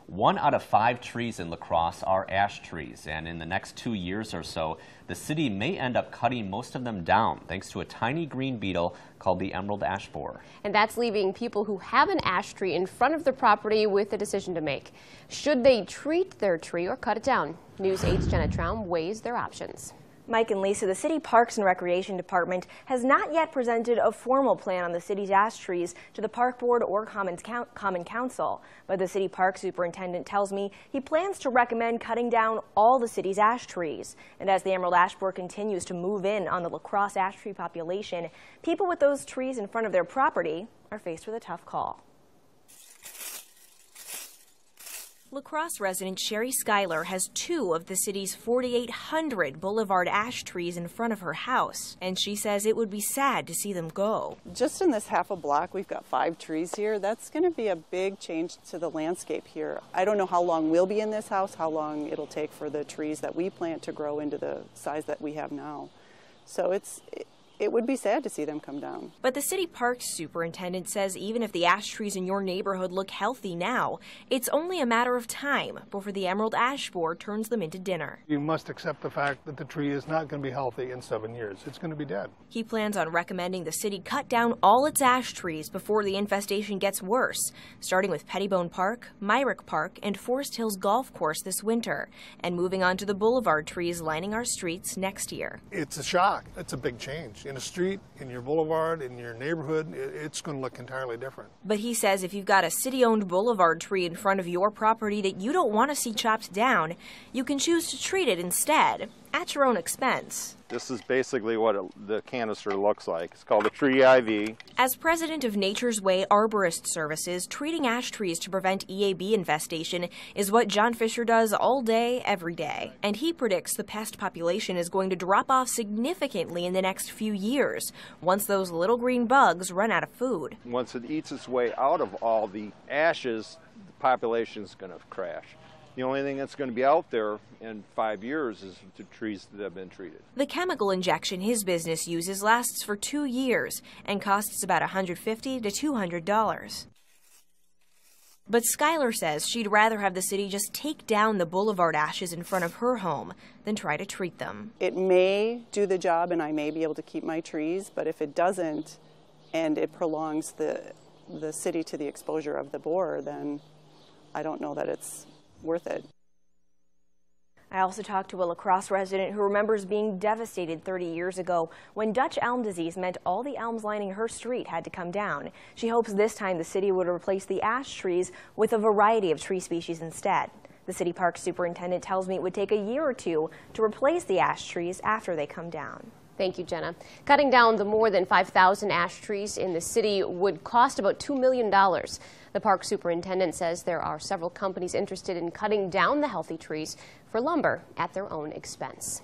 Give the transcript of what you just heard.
1 out of 5 trees in La Crosse are ash trees, and in the next 2 years or so, the city may end up cutting most of them down thanks to a tiny green beetle called the emerald ash borer. And that's leaving people who have an ash tree in front of their property with a decision to make. Should they treat their tree or cut it down? News 8's Jenna Traum weighs their options. Mike and Lisa, the City Parks and Recreation Department has not yet presented a formal plan on the city's ash trees to the Park Board or Common Council. But the City Park Superintendent tells me he plans to recommend cutting down all the city's ash trees. And as the emerald ash borer continues to move in on the La Crosse ash tree population, people with those trees in front of their property are faced with a tough call. La Crosse resident Sherry Schuyler has 2 of the city's 4,800 boulevard ash trees in front of her house, and she says it would be sad to see them go. Just in this half a block, we've got 5 trees here. That's going to be a big change to the landscape here. I don't know how long we'll be in this house, how long it'll take for the trees that we plant to grow into the size that we have now. So it would be sad to see them come down. But the city parks superintendent says even if the ash trees in your neighborhood look healthy now, it's only a matter of time before the emerald ash borer turns them into dinner. You must accept the fact that the tree is not going to be healthy in 7 years. It's going to be dead. He plans on recommending the city cut down all its ash trees before the infestation gets worse, starting with Pettibone Park, Myrick Park, and Forest Hills Golf Course this winter, and moving on to the boulevard trees lining our streets next year. It's a shock. It's a big change. In a street, in your boulevard, in your neighborhood, it's going to look entirely different. But he says if you've got a city-owned boulevard tree in front of your property that you don't want to see chopped down, you can choose to treat it instead, at your own expense. This is basically what the canister looks like. It's called a tree IV. As president of Nature's Way Arborist Services, treating ash trees to prevent EAB infestation is what John Fisher does all day, every day. And he predicts the pest population is going to drop off significantly in the next few years, once those little green bugs run out of food. Once it eats its way out of all the ashes, the population is going to crash. The only thing that's going to be out there in 5 years is the trees that have been treated. The chemical injection his business uses lasts for 2 years and costs about $150 to $200. But Schuyler says she'd rather have the city just take down the boulevard ashes in front of her home than try to treat them. It may do the job and I may be able to keep my trees, but if it doesn't and it prolongs the city to the exposure of the borer, then I don't know that it's worth it. I also talked to a La Crosse resident who remembers being devastated 30 years ago when Dutch elm disease meant all the elms lining her street had to come down. She hopes this time the city would replace the ash trees with a variety of tree species instead. The city park superintendent tells me it would take a year or 2 to replace the ash trees after they come down. Thank you, Jenna. Cutting down the more than 5,000 ash trees in the city would cost about $2 million. The park superintendent says there are several companies interested in cutting down the healthy trees for lumber at their own expense.